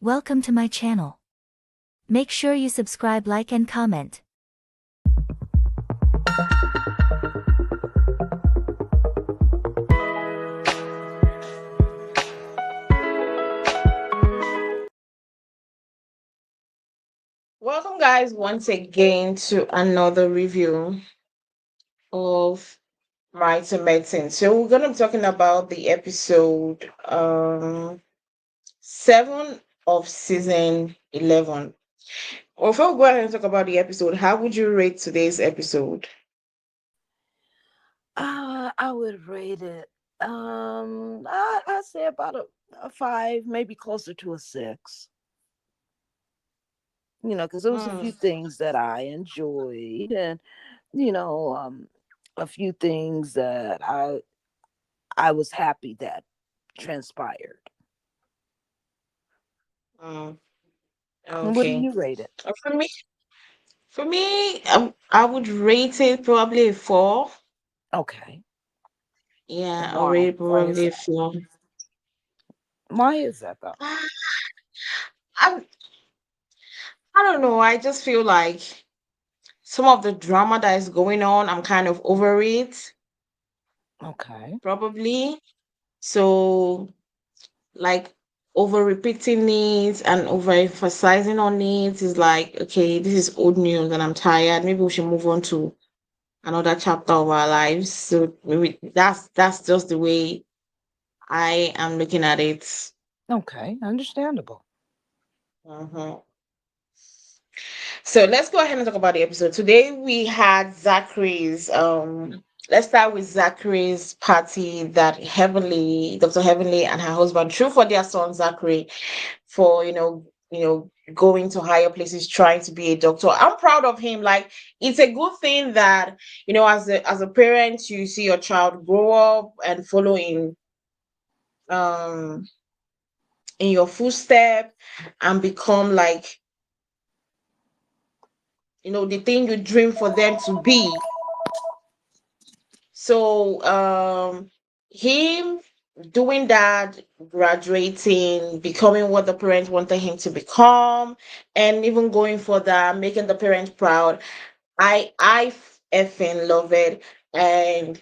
Welcome to my channel. Make sure you subscribe, like and comment. Welcome, guys, once again to another review of Might and Medicine. So, we're going to be talking about the episode 7 of season 11. Before we go ahead and talk about the episode, how would you rate today's episode? I would rate it. I say about a 5, maybe closer to a 6. Because there was a Mm, few things that I enjoyed, and you know, um, a few things that I was happy that transpired. mm, And what do okay. you rate it? Uh, For me, I would rate it probably a 4. Okay. Yeah, And I'll rate why? it Why is probably a that? 4. Why is that though? I, I don't know. I just feel like some of the drama that is going on, I'm kind of over it, Okay. probably. So, like, over repeating it and over emphasizing on it is like, okay, this is old news and I'm tired. Maybe we should move on to another chapter of our lives. So maybe that's just the way I am looking at it. Okay. Understandable. Mhm. So let's go ahead and talk about the episode. Today we had Zachary's let's start with Zachary's party that Dr. Heavenly and her husband threw for their son Zachary for going to higher places trying to be a doctor. I'm proud of him. Like, it's a good thing that, as a parent, you see your child grow up and follow um in your footstep and become like, the thing you dream for them to be. So him doing that, graduating, becoming what the parents wanted him to become, and even going for that, making the parents proud. I effing love it. And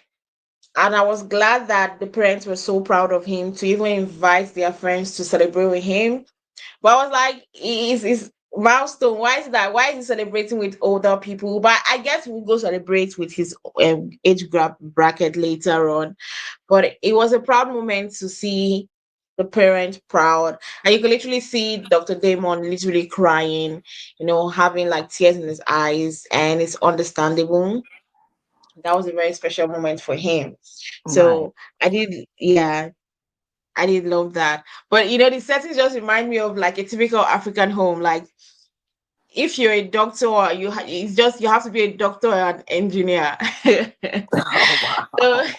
I was glad that the parents were so proud of him to even invite their friends to celebrate with him. But I was like, is milestone. Why is that? Why is he celebrating with older people? But I guess we'll go celebrate with his age bracket later on. But it was a proud moment to see the parent proud. And you could literally see Dr. Damon literally crying, having like tears in his eyes, and it's understandable. That was a very special moment for him. Right. So yeah, I did love that. But the settings just remind me of like a typical African home. Like, if you're a doctor, or it's just you have to be a doctor or an engineer. Oh So wow.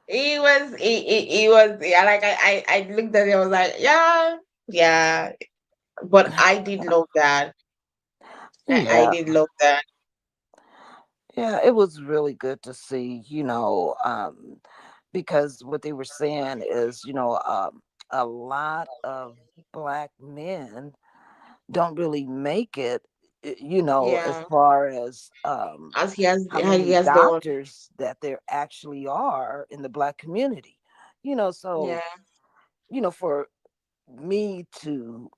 he was, yeah, like I looked at it, I was like, yeah, yeah. But I did love that. I Yeah. did love that. Yeah, it was really good to see, because what they were saying is, a lot of black men don't really make it, as Yeah. far as As how he many has done. doctors that there actually are in the black community. Yeah. So, for me to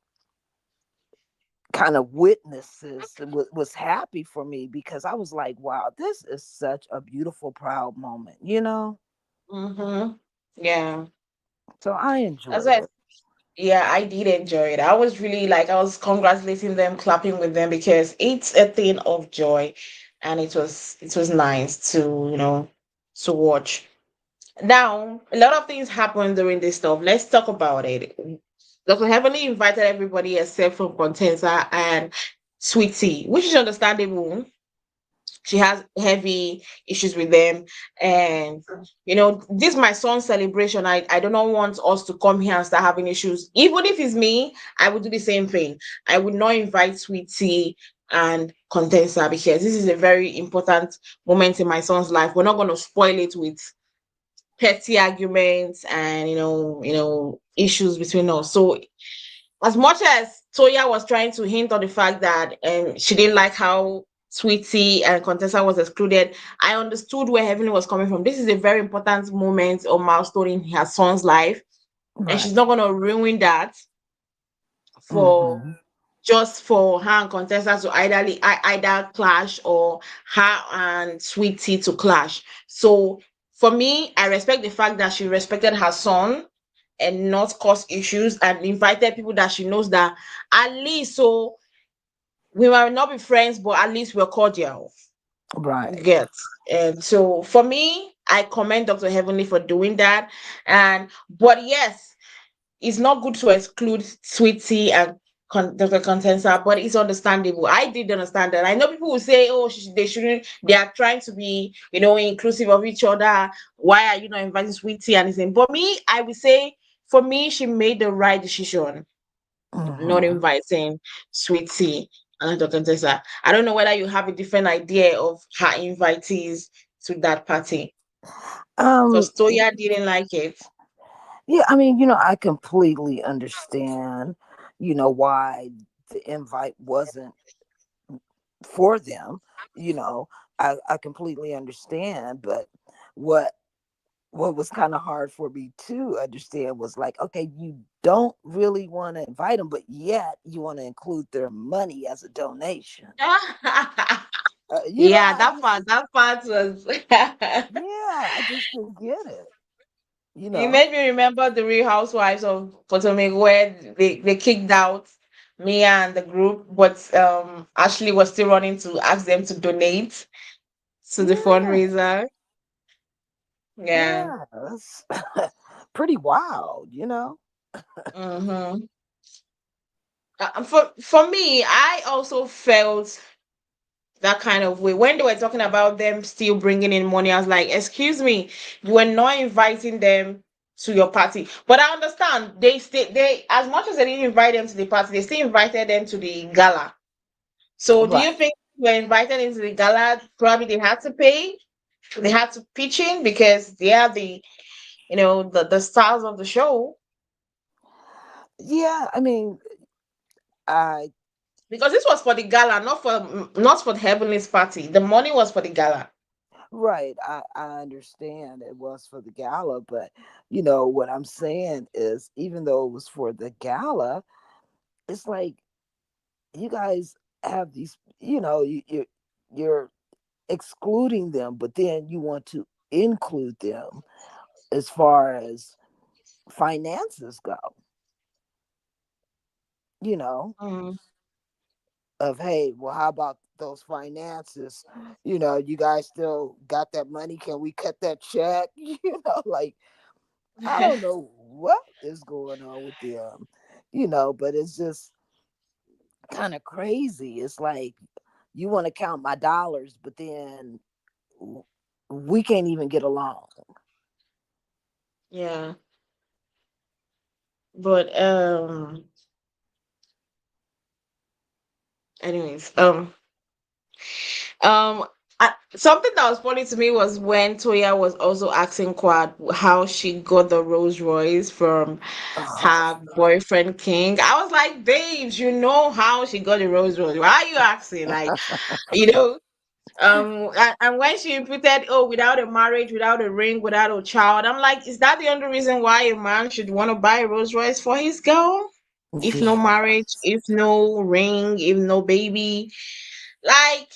kind of witness this was happy for me because I was like, wow, this is such a beautiful, proud moment. Mm-hmm. Yeah. So I That's enjoyed why it. Yeah, I did enjoy it. I was really like, I was congratulating them, clapping with them, because it's a thing of joy, and it was nice to to watch. Now, a lot of things happened during this stuff. Let's talk about it. Dr. Heavenly invited everybody except for Contessa and Sweetie, which is understandable. She has heavy issues with them, and this is my son's celebration. I do not want us to come here and start having issues. Even if it's me, I would do the same thing. I would not invite Sweetie and Condenser, because this is a very important moment in my son's life. We're not going to spoil it with petty arguments and issues between us. So as much as Toya was trying to hint on the fact that she didn't like how Sweetie and Contessa was excluded, I understood where Heavenly was coming from. This is a very important moment or milestone in her son's life, and she's Right. not gonna ruin that for Mm-hmm. just for her and Contessa to either clash or her and Sweetie to clash. So for me, I respect the fact that she respected her son and not cause issues and invited people that she knows that at least so we might not be friends, but at least we're cordial. Right. Get. And so for me, I commend Dr. Heavenly for doing that. And but yes, it's not good to exclude Sweetie and Dr. Contensa, but it's understandable. I did understand that. I know people will say, "Oh, they shouldn't." They are trying to be, inclusive of each other. Why are you not inviting Sweetie and anything? But me, I would say, for me, she made the right decision, not Mm-hmm. inviting Sweetie and Dr. Contessa. I don't know whether you have a different idea of her invitees to that party, Um, because Toya didn't like it. yeah, I mean, I completely understand, why the invite wasn't for them. You know, I completely understand, but what what was kind of hard for me to understand was like, okay, you don't really want to invite them, but yet you want to include their money as a donation. Yeah, I that just, part, that part was. yeah, I just didn't get it. You It know, made me remember the Real Housewives of Potomac where they kicked out Mia and the group, but Ashley was still running to ask them to donate to the yeah, fundraiser. Yeah. yeah, that's pretty wild. Mm-hmm. For me, I also felt that kind of way when they were talking about them still bringing in money. I was like, "Excuse me, you were not inviting them to your party." But I understand they as much as they didn't invite them to the party, they still invited them to the gala. So do you Right. think they were invited into the gala? Probably they had to pay. They had to pitch in because they are the stars of the show. Yeah, I mean, I Because this was for the gala, not for the Heavenly's party. The money was for the gala. right. I understand it was for the gala, but what I'm saying is, even though it was for the gala, it's like you guys have these, you're excluding them, but then you want to include them as far as finances go, you know, Mm. of hey, well, how about those finances? You guys still got that money? Can we cut that check? Like I don't know what is going on with them, but it's just kind of crazy. It's like you want to count my dollars, but then we can't even get along. Yeah. But anyways, um something that was funny to me was when Toya was also asking Quad how she got the Rolls Royce from Oh, her boyfriend King. I was like, babes, you know how she got the Rolls Royce. Why are you asking? Like, you know, and when she repeated, oh, without a marriage, without a ring, without a child, I'm like, is that the only reason why a man should want to buy a Rolls Royce for his girl? If no yeah. marriage, if no ring, if no baby, like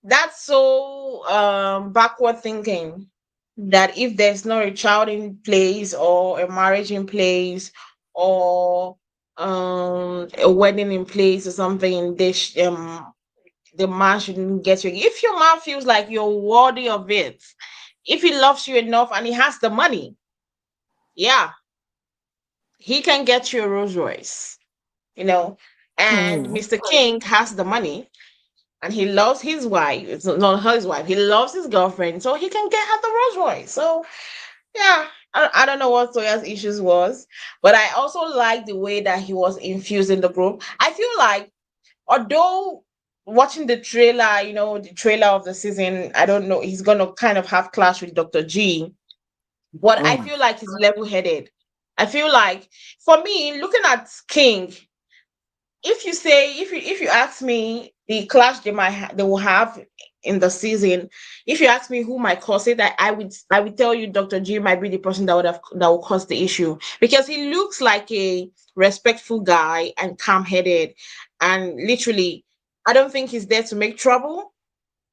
that's so backward thinking that if there's not a child in place or a marriage in place or a wedding in place or something, the man shouldn't get you. If your man feels like you're worthy of it, if he loves you enough and he has the money, yeah, he can get you a Rolls Royce, you know. And Mhm. Mr. King has the money and he loves his wife. It's not his wife. He loves his girlfriend, so he can get her the Rolls Royce. So yeah, I don't know what Toya's issues was, but I also like the way that he was infused in the group. I feel like although watching the trailer, the trailer of the season, I don't know, he's gonna kind of have clash with Dr. G. But I Mm. feel like he's level-headed. I feel like, for me, looking at King, if you ask me the clash they will have in the season, if you ask me who might cause it, I would tell you Dr. G might be the person that will cause the issue, because he looks like a respectful guy and calm-headed, and literally, I don't think he's there to make trouble.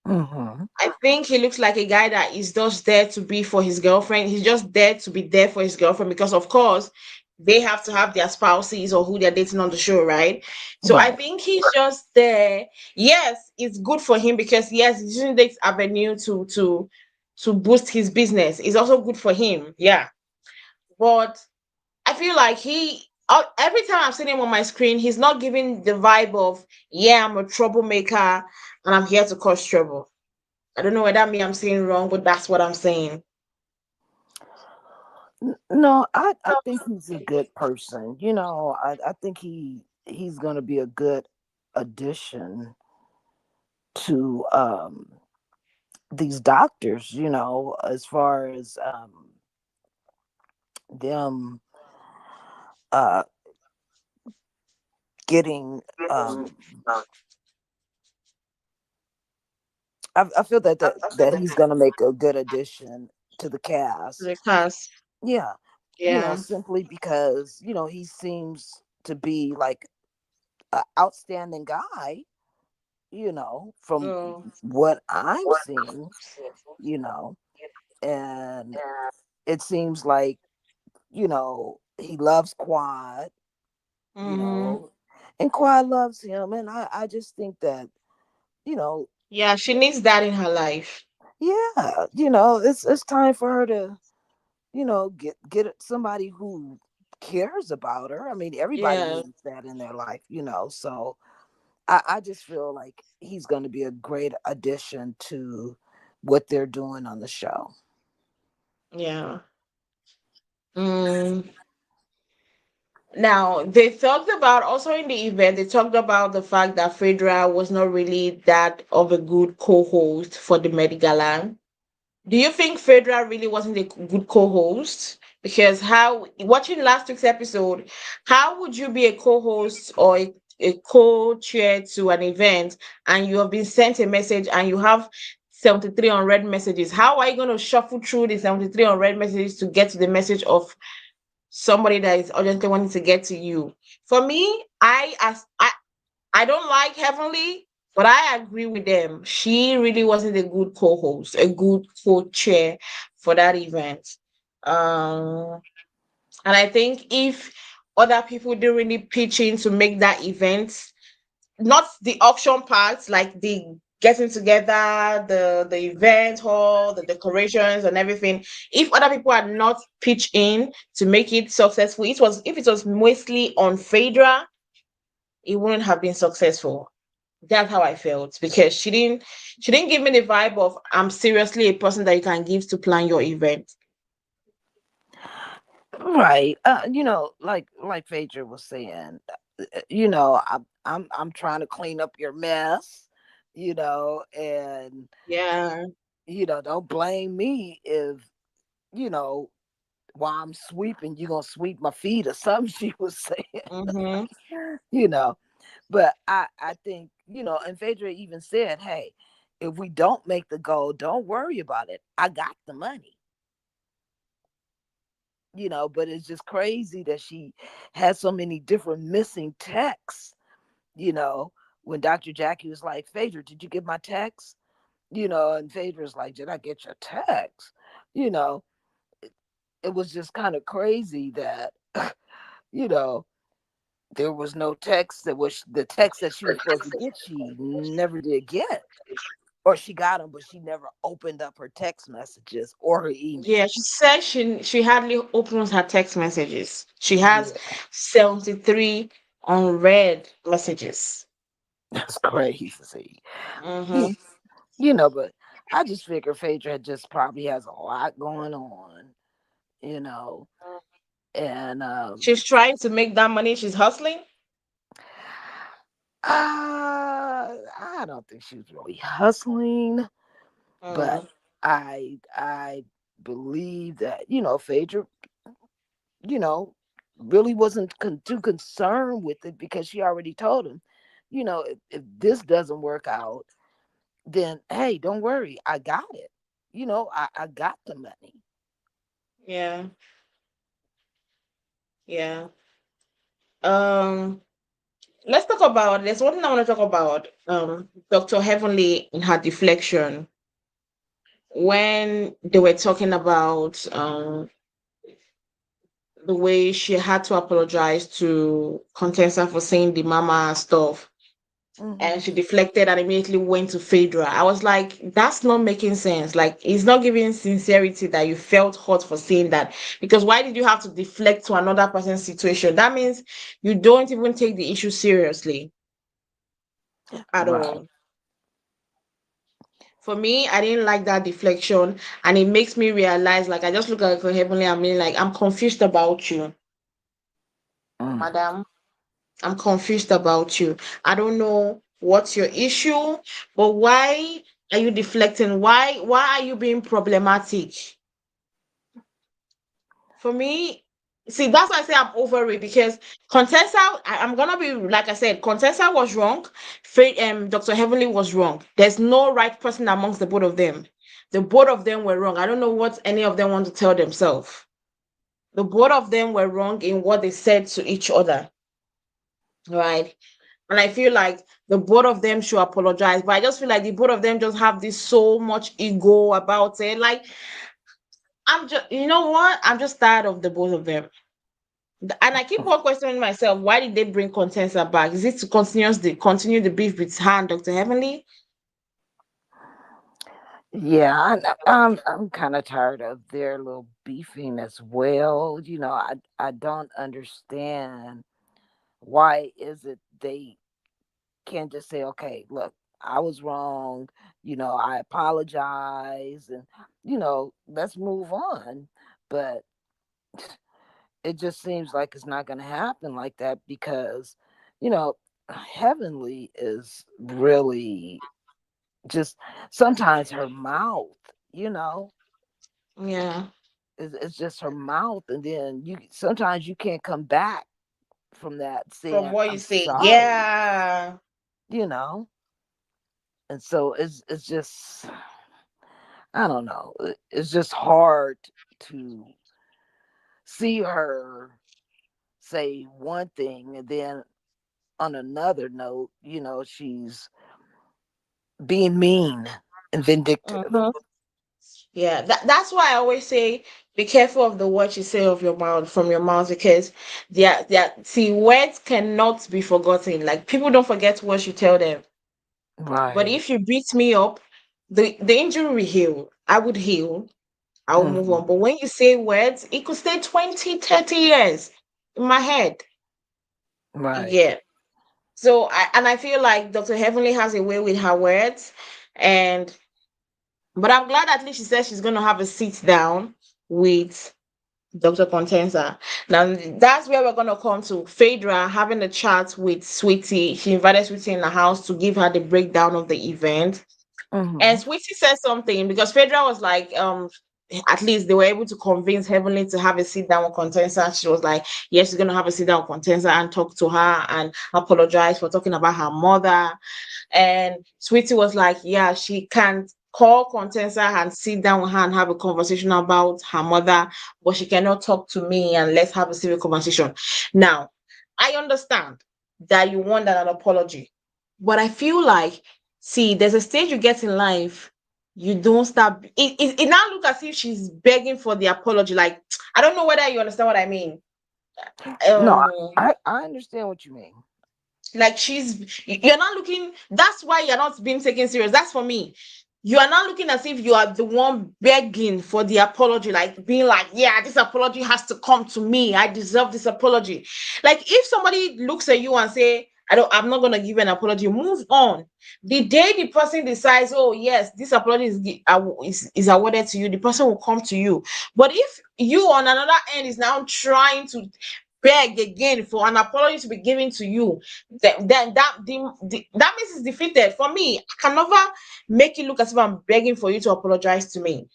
Mm-hmm. I think he looks like a guy that is just there to be for his girlfriend. He's just there to be there for his girlfriend, because, of course, they have to have their spouses or who they're dating on the show, right? So I Right. think he's just there. Yes, it's good for him, because yes, he's using this avenue to boost his business. It's also good for him, yeah. But I feel like every time I've seen him on my screen, he's not giving the vibe of, yeah, I'm a troublemaker and I'm here to cause trouble. I don't know whether me I'm saying wrong, but that's what I'm saying. No, I think he's a good person. I think he's gonna be a good addition to these doctors, as far as them uh getting I feel that he's gonna make a good addition to the cast. Because Yeah. yeah. Simply because, he seems to be like an outstanding guy, from So what I'm seeing, you know, and it seems like, he loves Quad, you hmm know, and Quad loves him. And I just think that, you know, yeah, she needs that in her life. yeah, it's time for her to, get somebody who cares about her. I mean, everybody Yeah, needs that in their life, so I just feel like he's going to be a great addition to what they're doing on the show. yeah. Mm. Now, they talked about, also in the event, they talked about the fact that Phadera was not really that of a good co-host for the Met Gala. Do you think Phadera really wasn't a good co-host? Because how, watching last week's episode, how would you be a co-host or a co-chair to an event, and you have been sent a message and you have 73 unread messages? How are you going to shuffle through the 73 unread messages to get to the message of somebody that is urgently wanting to get to you? For me, I don't like Heavenly, but I agree with them. She really wasn't a good co-host, a good co-chair for that event. Um, and I think if other people didn't really pitch in to make that event, not the auction part, like the getting together, the event hall, the decorations and everything. If other people had not pitched in to make it successful, if it was mostly on Phaedra, it wouldn't have been successful. That's how I felt, because she didn't give me the vibe of, I'm seriously a person that you can give to plan your event. Right. Like Phaedra was saying, I'm trying to clean up your mess, and Yeah. don't blame me if, you know, while I'm sweeping, you're gonna sweep my feet or something, she was saying, Mm-hmm. you know. But I think, and Phaedra even said, hey, if we don't make the goal, don't worry about it. I got the money. But it's just crazy that she had so many different missing texts, you know, when Dr. Jackie was like, Phaedra, did you get my text? And Phaedra's like, did I get your text? You know, it was just kind of crazy that, you know, there was no text that was the text that she was supposed to get, she never did get. Or she got them, but she never opened up her text messages or her email. Yeah, she said she hardly opens her text messages. She has Yeah, 73 unread messages. that's crazy. Mm-hmm. But I just figure Phaedra just probably has a lot going on, you know, and She's trying to make that money. She's hustling. I don't think she was really hustling, but Mm. I believe that, Phaedra, you know, really wasn't too concerned with it because she already told him, if this doesn't work out, then hey, don't worry, I got it. I got the money. Yeah. Yeah. Um, let's talk about, there's one thing I want to talk about. Dr. Heavenly in her deflection when they were talking about the way she had to apologize to Contessa for saying the mama stuff, and Hmm. she deflected and immediately went to Phadera. I was like, that's not making sense. Like, it's not giving sincerity that you felt hurt for saying that. Because why did you have to deflect to another person's situation? That means you don't even take the issue seriously at Right. all. For me, I didn't like that deflection, and it makes me realize, like, I just look at her heavenly, I mean, like, I'm confused about you, Mm. madam. I'm confused about you. I don't know what's your issue, but why are you deflecting? Why are you being problematic? For me, see, that's why I say I'm over it, because Contessa, I'm gonna be like I said, Contessa was wrong. Dr. Heavenly was wrong. There's no right person amongst the both of them. The both of them were wrong. I don't know what any of them want to tell themselves. The both of them were wrong in what they said to each other, right? And I feel like the both of them should apologize. But I just feel like the both of them just have this so much ego about it. Like, I'm just, you know what? I'm just tired of the both of them. And I keep on questioning myself, why did they bring Contessa back? Is it to continue the beef with her and Dr. Heavenly? Yeah, I'm kind of tired of their little beefing as well. I don't understand why is it they can't just say, okay, look, I was wrong. I apologize, and let's move on. But it just seems like it's not going to happen like that because, you know, Heavenly is really just sometimes her mouth, you know, Yeah, it's just her mouth, and then you sometimes you can't come back from that from saying what you I'm say. sorry, Yeah. you know, and so it's just I don't know, it's just hard to see her say one thing and then on another note, she's being mean and vindictive. Mhm. Yeah, that's why I always say be careful of the words you say of your mouth from your mouth, because see, words cannot be forgotten. Like, people don't forget what you tell them. But Right. if you beat me up, the injury will heal. I would heal. I will move Hmm. on. But when you say words, it could stay 20, 30 years in my head. Right. Yeah. So I feel like Dr. Heavenly has a way with her words, and but I'm glad at least she said she's gonna have a sit down with Dr. Contenza. Now that's where we're gonna come to Phaedra having a chat with Sweetie. She invited Sweetie in the house to give her the breakdown of the event. And Hmm. Sweetie said something because Phaedra was like, at least they were able to convince Heavenly to have a sit down with Contenza. She was like, yes, she's gonna have a sit down with Contenza and talk to her and apologize for talking about her mother. And Sweetie was like, yeah, she can call Contenza and sit down with her and have a conversation about her mother, but she cannot talk to me and let's have a civil conversation. Now, I understand that you want an apology, but I feel like, see, there's a stage you get in life, you don't start. It now look as if she's begging for the apology. Like, I don't know whether you understand what I mean. No, Um, I understand what you mean. like, you're not looking, that's why you're not being taken serious. That's for me. You are not looking as if you are the one begging for the apology, like being like, yeah, this apology has to come to me, I deserve this apology. Like, if somebody looks at you and say, I'm not going to give you an apology, move on. The day the person decides, oh yes, this apology is awarded to you, the person will come to you. But if you on another end is now trying to beg again for an apology to be given to you, then that means it's defeated. For me, I can never make it look as if I'm begging for you to apologize to me.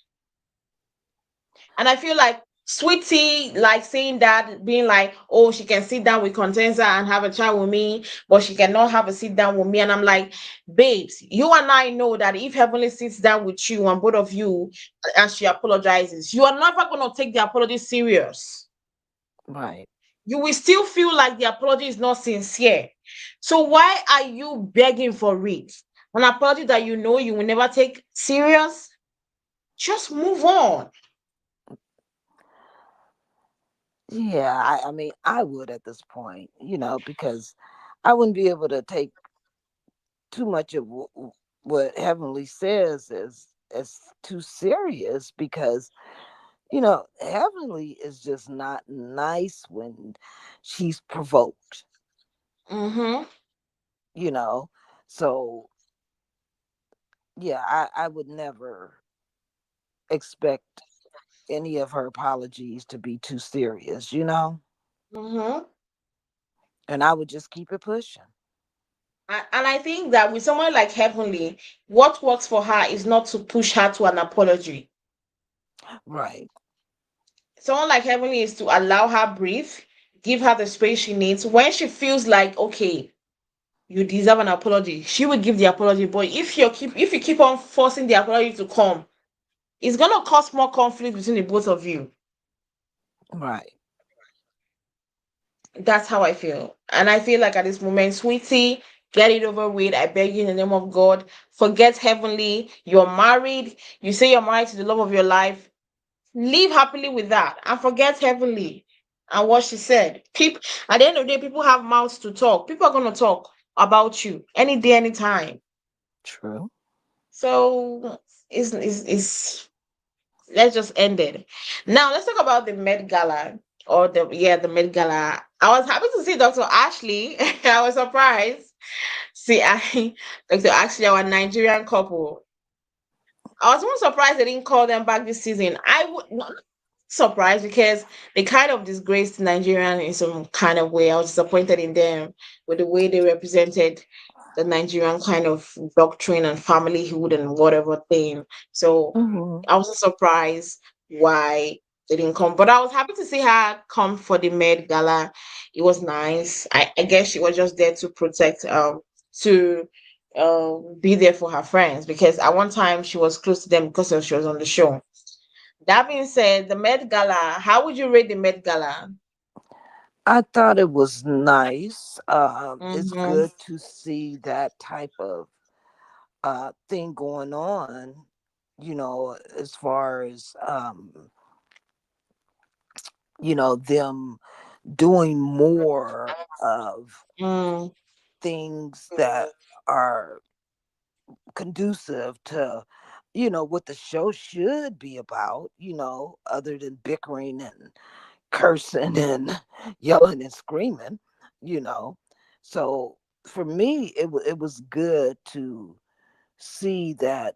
And I feel like Sweetie, like saying that, being like, oh, she can sit down with Contenza and have a chat with me, but she cannot have a sit down with me. And I'm like, babes, you and I know that if Heavenly sits down with you and both of you and she apologizes, you are never going to take the apology serious. Right. You will still feel like the apology is not sincere. So why are you begging for it? An apology that you know you will never take serious? Just move on. Yeah, I mean, I would at this point, because I wouldn't be able to take too much of what Heavenly says as too serious, because Heavenly is just not nice when she's provoked, Mm-hmm. you know. So yeah, I would never expect any of her apologies to be too serious. Mm-hmm. And I would just keep it pushing. And I think that with someone like Heavenly, what works for her is not to push her to an apology. Right. Someone like Heavenly is to allow her breathe, give her the space she needs. When she feels like, okay, you deserve an apology, she will give the apology. But if you keep on forcing the apology to come, it's gonna cause more conflict between the both of you. Right. That's how I feel. And I feel like at this moment, sweetie, get it over with. I beg you in the name of God. Forget Heavenly. You're married. You say you're married to the love of your life. Live happily with that and forget Heavenly and what she said. People, at the end of the day, people have mouths to talk. People are gonna talk about you any day, anytime. True. So it's let's just end it. Now let's talk about the Met Gala or the Met Gala. I was happy to see Dr. Ashley. I was surprised. See, Dr. Ashley, our Nigerian couple. I was more surprised they didn't call them back this season. I would not surprised because they kind of disgraced Nigerian in some kind of way. I was disappointed in them with the way they represented the Nigerian kind of doctrine and familyhood and whatever thing. So Hmm. I wasn't surprised why they didn't come. But I was happy to see her come for the Med Gala. It was nice. I guess she was just there to protect to be there for her friends because at one time she was close to them because she was on the show. That being said, the Met Gala, how would you rate the Met Gala? I thought it was nice. It's Mm-hmm. good to see that type of thing going on, as far as them doing more of Mm, things that are conducive to what the show should be about, other than bickering and cursing and yelling and screaming, you know. So for me, it was good to see that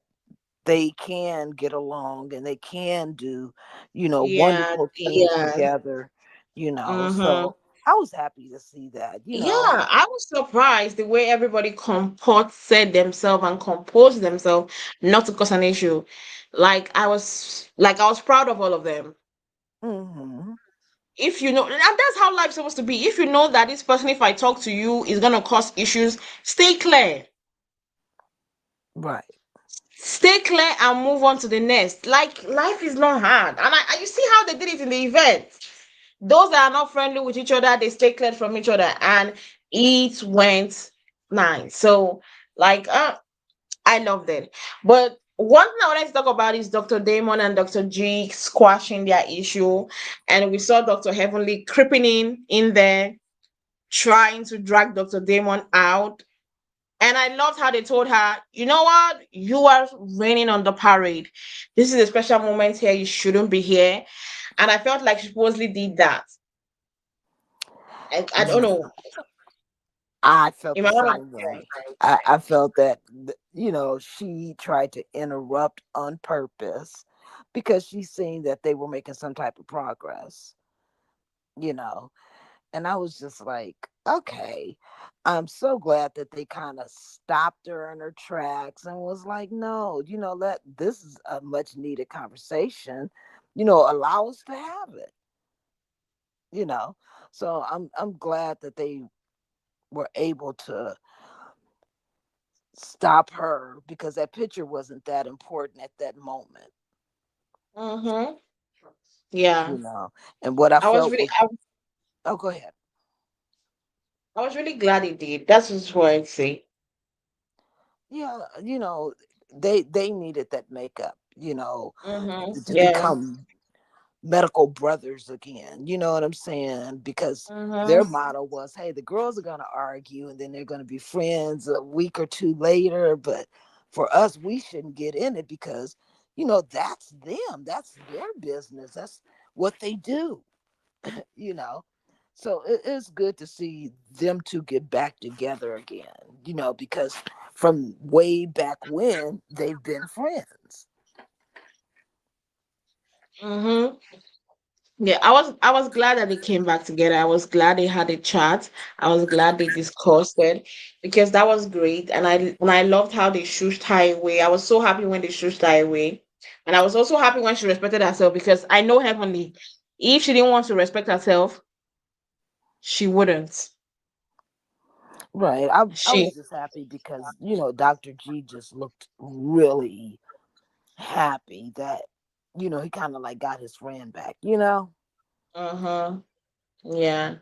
they can get along and they can do, yeah, wonderful things yeah. together. Mm-hmm. So I was happy to see that. Yeah, I was surprised the way everybody comported themselves and composed themselves not to cause an issue. I was proud of all of them. Hmm. If you know, and that's how life's supposed to be. If you know that this person, if I talk to you, is gonna cause issues, stay clear. Right. Stay clear and move on to the next. Like life is not hard. And you see how they did it in the event. Those that are not friendly with each other, they stay clear from each other, and it went nice. So, like, I loved it. But one thing I wanted to talk about is Dr. Damon and Dr. G squashing their issue, and we saw Dr. Heavenly creeping in there, trying to drag Dr. Damon out. And I loved how they told her, you know what? You are raining on the parade. This is a special moment here. You shouldn't be here. And I felt like she supposedly did that. I don't know. I felt In the my own same way. I felt that she tried to interrupt on purpose because she's seeing that they were making some type of progress, you know. And I was just like, okay, I'm so glad that they kind of stopped her in her tracks and was like, no, that this is a much needed conversation. allow us to have it, you know. So I'm glad that they were able to stop her because that picture wasn't that important at that moment, Mm-hmm. Yeah. you know. And what I I was felt really was, oh, go ahead. I was really glad he did. That's just what I'd say. Yeah, they needed that makeup, Mm-hmm. to Yeah. become medical brothers again. You know what I'm saying? Because their Mm-hmm. motto was, hey, the girls are going to argue and then they're going to be friends a week or two later. But for us, we shouldn't get in it because, that's them. That's their business. That's what they do, you know. So it's good to see them two get back together again, because from way back when they've been friends. Mm-hmm. Yeah, I was glad that they came back together. I was glad they had a chat. I was glad they discussed it because that was great. And I loved how they shushed her away. I was so happy when they shushed her away. And I was also happy when she respected herself because I know Heavenly, if she didn't want to respect herself, she wouldn't. Right. I She was just happy because, Dr. G just looked really happy that, he kind of like got his friend back. uh-huh. Yeah.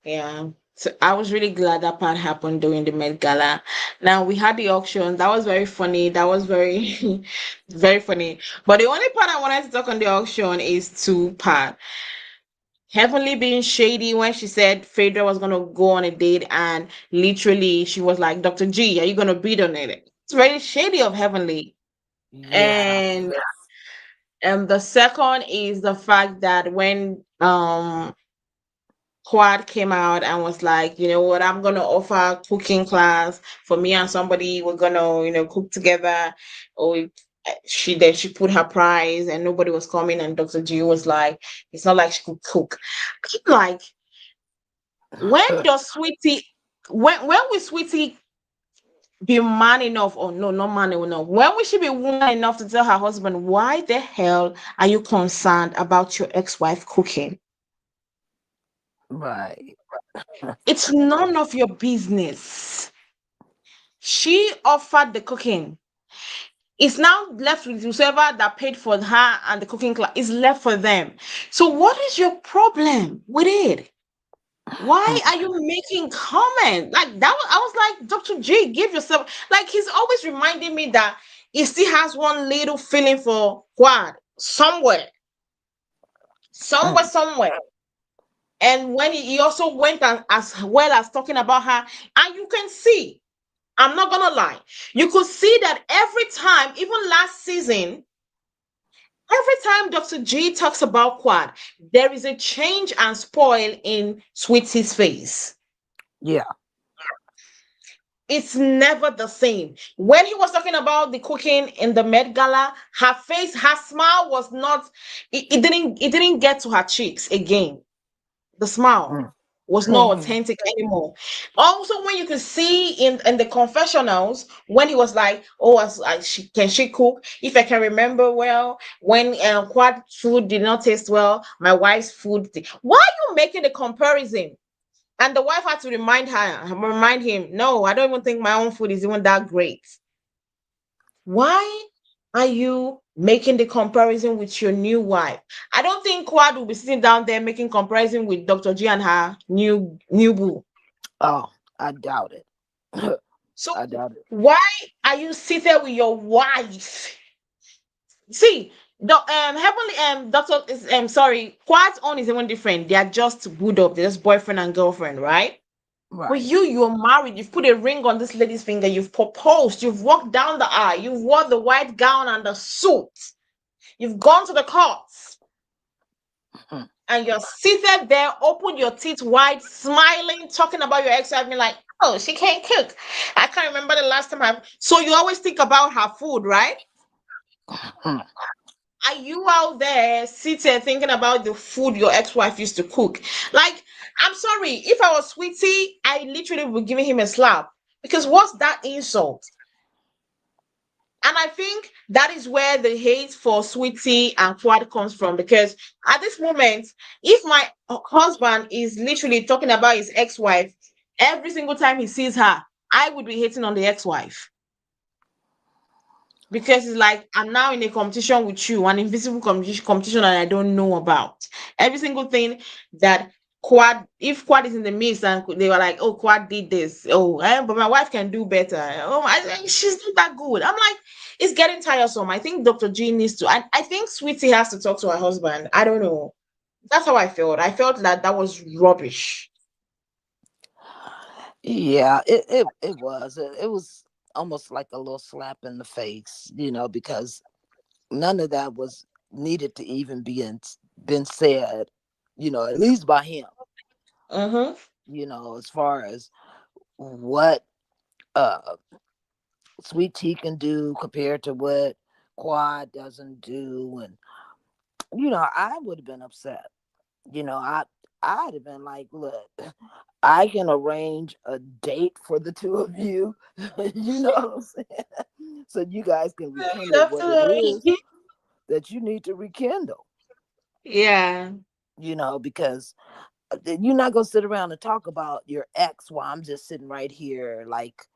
Yeah. So I was really glad that part happened during the Met Gala. Now we had the auction. That was very funny. That was very, very funny. But the only part I wanted to talk on the auction is two part. Heavenly being shady when she said Phadera was gonna go on a date and literally she was like, Dr. G, are you gonna bid on it? It's very shady of Heavenly. Yeah. And the second is the fact that when Quad came out and was like, you know what, I'm gonna offer a cooking class for me and somebody. We're gonna, cook together. Or she put her price and nobody was coming, and Dr. G was like, it's not like she could cook. I'm like, when does Sweetie when will Sweetie be man enough, or no, not man enough? When will she be woman enough to tell her husband, why the hell are you concerned about your ex-wife cooking? Right. It's none of your business. She offered the cooking. It's now left with whoever that paid for her and the cooking class. Is left for them. So what is your problem with it? Why are you making comment like that? I was like, Dr. G, give yourself, like, he's always reminding me that he still has one little feeling for Quad somewhere, somewhere. And when he also went and as well as talking about her, and you can see, I'm not gonna lie. You could see that every time, even last season, every time Dr. G talks about Quad, there is a change and spoil in Sweetie's face. Yeah. It's never the same. When he was talking about the cooking in the Met Gala, her face, her smile was not, it didn't get to her cheeks again. The smile was not authentic anymore. Also, when you could see in the confessionals, when he was like, "Oh, can she cook?" If I can remember well, when Quad food did not taste well, my wife's food. Why are you making the comparison? And the wife had to remind him, "No, I don't even think my own food is even that great." Why are you making the comparison with your new wife? I don't think Quad will be sitting down there making comparison with Dr. G and her new boo. Oh, I doubt it. So I doubt it. why are you seated with your wife? See, the heavenly Doctor is sorry, Quad's own is even different. They are just booed up. They're just boyfriend and girlfriend, right? But Right. you're married. You've put a ring on this lady's finger. You've proposed. You've walked down the aisle. You've worn the white gown and the suit. You've gone to the courts and you're seated there, open your teeth wide, smiling, talking about your ex-wife, being like, oh, she can't cook. I can't remember the last time I. So you always think about her food, right? Are you out there seated thinking about the food your ex-wife used to cook? Like, I'm sorry, if I was Sweetie, I literally would give him a slap. Because what's that insult? And I think that is where the hate for Sweetie and Quad comes from. Because at this moment, if my husband is literally talking about his ex-wife every single time he sees her, I would be hating on the ex-wife. Because it's like I'm now in a competition with you, an invisible competition that I don't know about. Every single thing that Quad, if Quad is in the mix and they were like, oh, Quad did this, oh, but my wife can do better. Oh, she's not that good. I'm like, it's getting tiresome. I think Dr. G needs to. I think Sweetie has to talk to her husband. I don't know. That's how I felt. I felt that that was rubbish. Yeah, it was almost like a little slap in the face, because none of that was needed to even been said, at least by him, Mm-hmm. as far as what uh Sweet Tea can do compared to what Quad doesn't do. And I would have been upset. I'd have been like, look, I can arrange a date for the two of you, you know what I'm saying? So you guys can rekindle what it is Absolutely. that you need to rekindle, Yeah. because you're not gonna sit around and talk about your ex while I'm just sitting right here like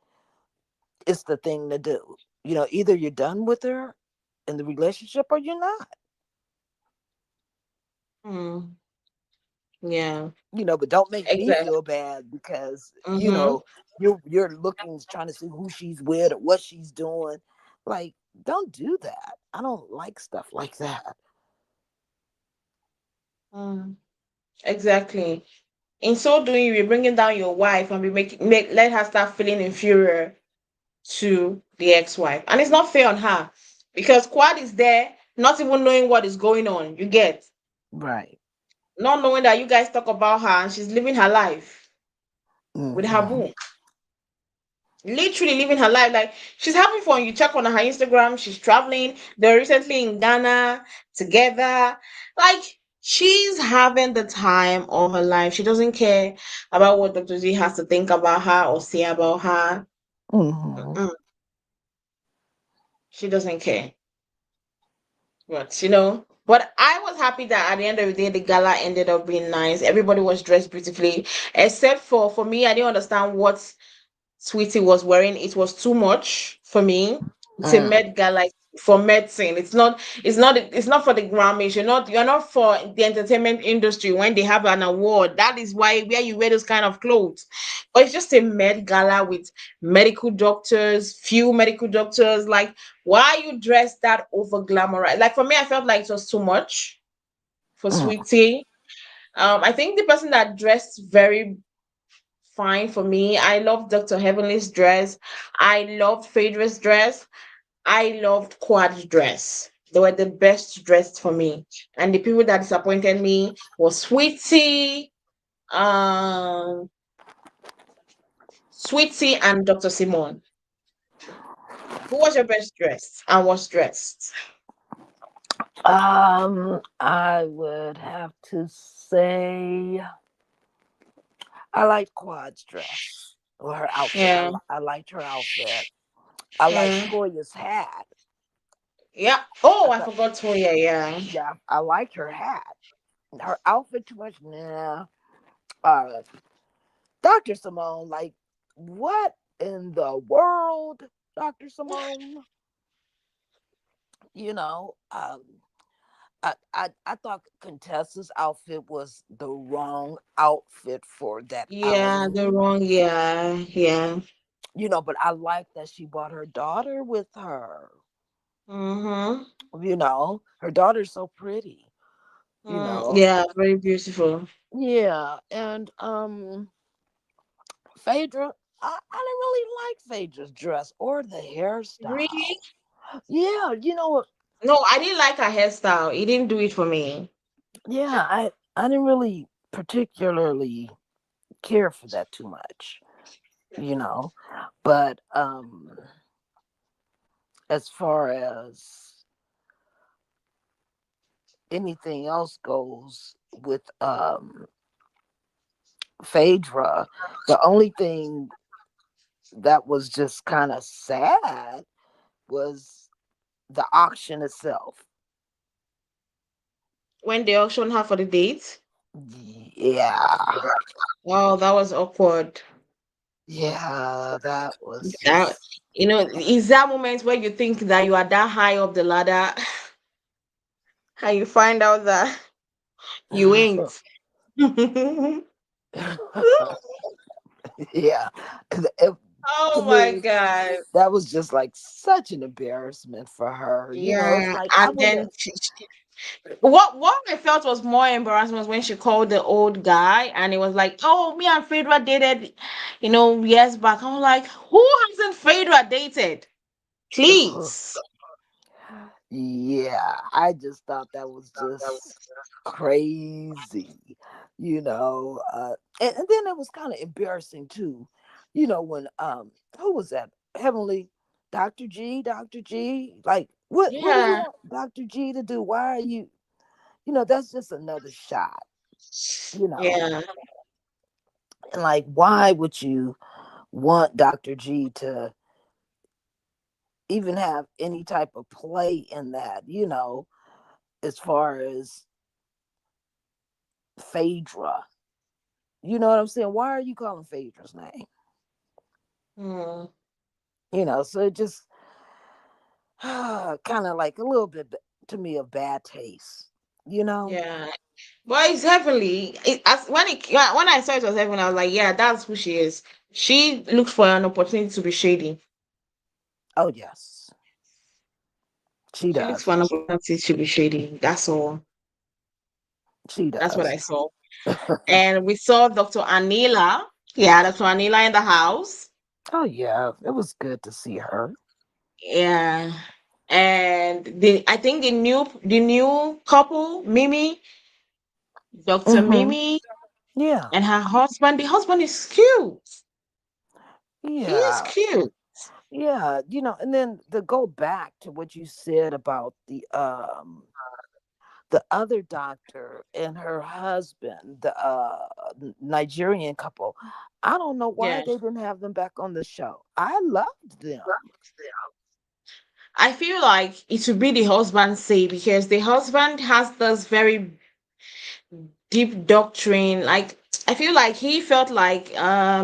it's the thing to do. Either you're done with her in the relationship or you're not. Mm. Yeah. But don't make me Exactly. feel bad because Mm-hmm. you're looking trying to see who she's with or what she's doing. Like, don't do that. I don't like stuff like that. Mm. Exactly. In so doing, you're bringing down your wife and let her start feeling inferior to the ex-wife, and it's not fair on her because Quad is there, not even knowing what is going on. You get, Right. not knowing that you guys talk about her and she's living her life with her Hmm. boo, literally living her life. Like she's having fun. You check on her Instagram, she's traveling. They're recently in Ghana together. Like she's having the time of her life. She doesn't care about what Dr. Z has to think about her or say about her. Hmm. Mm, she doesn't care. But I was happy that at the end of the day, the gala ended up being nice. Everybody was dressed beautifully, except for me. I didn't understand what Sweetie was wearing. It was too much for me. It's a Mm. Med Gala for medicine. It's not for the Grammys. You're not for the entertainment industry when they have an award. That is where you wear those kind of clothes. But it's just a Med Gala with medical doctors, few medical doctors. Like, why you dress that over glamorized? Like for me, I felt like it was too much for Mm. Sweetie. I think the person that dressed very fine for me. I loved Dr. Heavenly's dress. I loved Phaedra's dress. I loved Quad's dress. They were the best dressed for me. And the people that disappointed me was um, Sweetie and Dr. Simone. Who was your best dressed and was dressed? I would have to say I like Quad's dress or her outfit. Yeah, I liked her outfit. I like yeah, Toya's hat. yeah. I Oh, I thought, forgot Toya. Yeah. yeah, I liked her hat. Her outfit too much. Nah. Uh, Dr. Simone, like, what in the world, Dr. Simone? You know, I thought Contessa's outfit was the wrong outfit for that Yeah, outing. the wrong. Yeah, yeah. But I like that she brought her daughter with her. Mm-hmm. Her daughter's so pretty. You know, Yeah, very beautiful. yeah, and Phaedra, I didn't really like Phaedra's dress or the Really? hairstyle. Yeah, No, I didn't like her hairstyle. It didn't do it for me. yeah, I didn't really particularly care for that too much, you know. But as far as anything else goes with Phaedra, the only thing that was just kind of sad was the auction itself. When they auctioned her for the date. Yeah. Wow, that was awkward. Yeah, that was That, just is that moment where you think that you are that high up the ladder and you find out that you ain't. yeah. To Oh my me, God. that was just like such an embarrassment for her. It's Yeah. like I And would then have. what I felt was more embarrassment was when she called the old guy and it was like, oh, me and Phadera dated, years back. I'm like, who hasn't Phadera dated? Please. Yeah, I just thought that was just crazy, and then it was kind of embarrassing too, when who was that? Heavenly Dr. G, like what do you Yeah. want Dr. G to do? Why are you, that's just another shot, you know, Yeah. and like why would you want Dr. G to even have any type of play in that, as far as Phadera. You know what I'm saying? Why are you calling Phaedra's name? Hmm. So it just kind of like a little bit to me of bad taste. You know? Yeah. But it's heavenly. When I saw it was heavenly, I was like, yeah, that's who she is. She looked for an opportunity to be shady. Oh yes, she She looks for does. an opportunity to be shady. That's all. She That's what does. I saw. And we saw Dr. Anila. Yeah, Dr. Anila in the house. Oh yeah, it was good to see her. Yeah. And I think the new couple, Mimi, Dr. Mm-hmm. Mimi, Yeah, and her husband. The husband is cute. He is yeah, cute. yeah. And then to go back to what you said about the other doctor and her husband, the Nigerian couple. I don't know why Yeah. they didn't have them back on the show. I loved them. I feel like it should be the husband say because the husband has this very deep doctrine. Like I feel like he felt like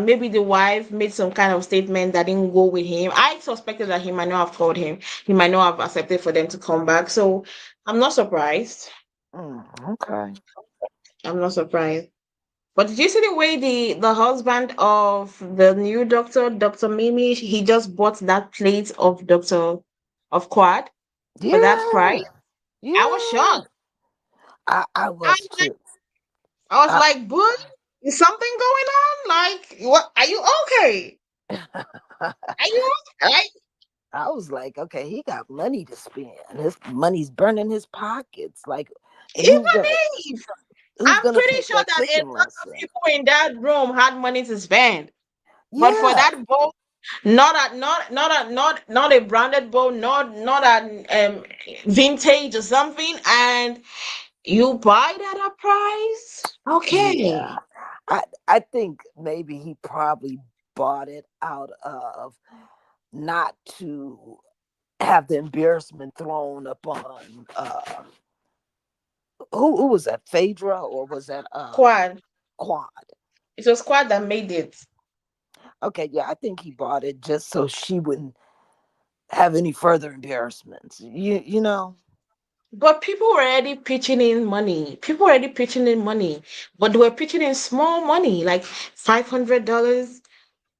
maybe the wife made some kind of statement that didn't go with him. I suspected that he might not have told him. He might not have accepted for them to come back. So I'm not surprised. Okay. I'm not surprised. But did you see the way the husband of the new doctor, Dr. Mimi, he just bought that plate of Quad for that price? Yeah. I was Yeah. shocked. I I was was like, too. I was I like, boy, is something going on? Like, what? Are you okay? Are you okay? Like, I was like, okay, he got money to spend. His money's burning his pockets. Like, and even if who's I'm gonna pretty take sure that that a cooking lot of lesson? people in that room had money to spend. But for Yeah. that boat, not a branded boat, not an vintage or something, and you buy that at a price? Yeah. Okay. I think maybe he probably bought it out of not to have the embarrassment thrown upon who was that, Phaedra, or was that Quad. Quad? It was Quad that made it. Okay, yeah, I think he bought it just so she wouldn't have any further embarrassments. You know? But people were already pitching in money. People were already pitching in money. But they were pitching in small money, like $500,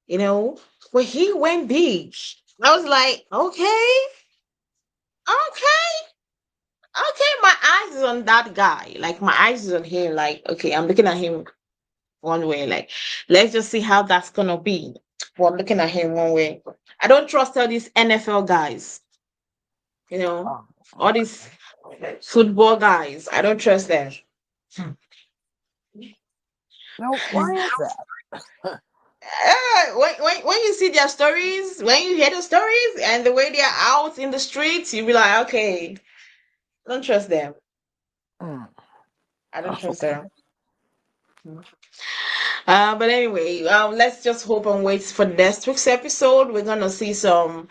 you know. But he went big. I was like, okay, okay, okay. My eyes is on that guy. Like my eyes is on him. Like, okay, I'm looking at him one way. Like, let's just see how that's gonna be. But I'm looking at him one way. I don't trust all these NFL guys, you know, Oh, all okay. these football guys. I don't trust them. No, why is that? When you see their stories, when you hear the stories and the way they are out in the streets, you be like, okay, don't trust them. Mm, I don't trust okay. them. But anyway, let's just hope and wait for next week's episode. We're gonna see some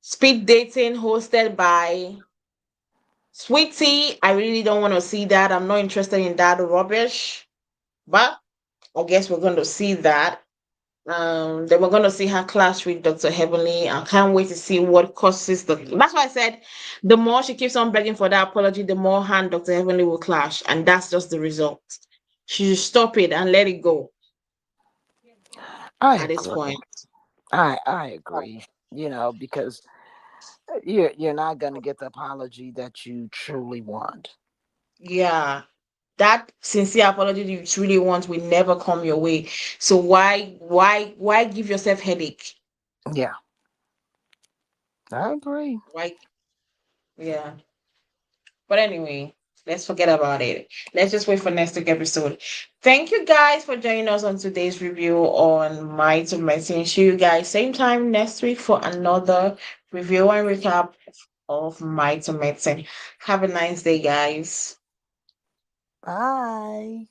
Speed dating hosted by Sweetie. I really don't want to see that. I'm not interested in that rubbish. But I guess we're going to see that. Then we're going to see her clash with Dr. Heavenly. I can't wait to see what causes the. That's why I said the more she keeps on begging for that apology, the more her and Dr. Heavenly will clash. And that's just the result. She should stop it and let it go I at this agree. point. I agree. Because you're not gonna get the apology that you truly want. Yeah. That sincere apology you truly want will never come your way. So why give yourself headache? Yeah, I agree. Why? Yeah. But anyway, let's forget about it. Let's just wait for next week episode. Thank you guys for joining us on today's review on Might of Medicine. See you guys same time next week for another review and recap of Might of Medicine. Have a nice day, guys. Bye.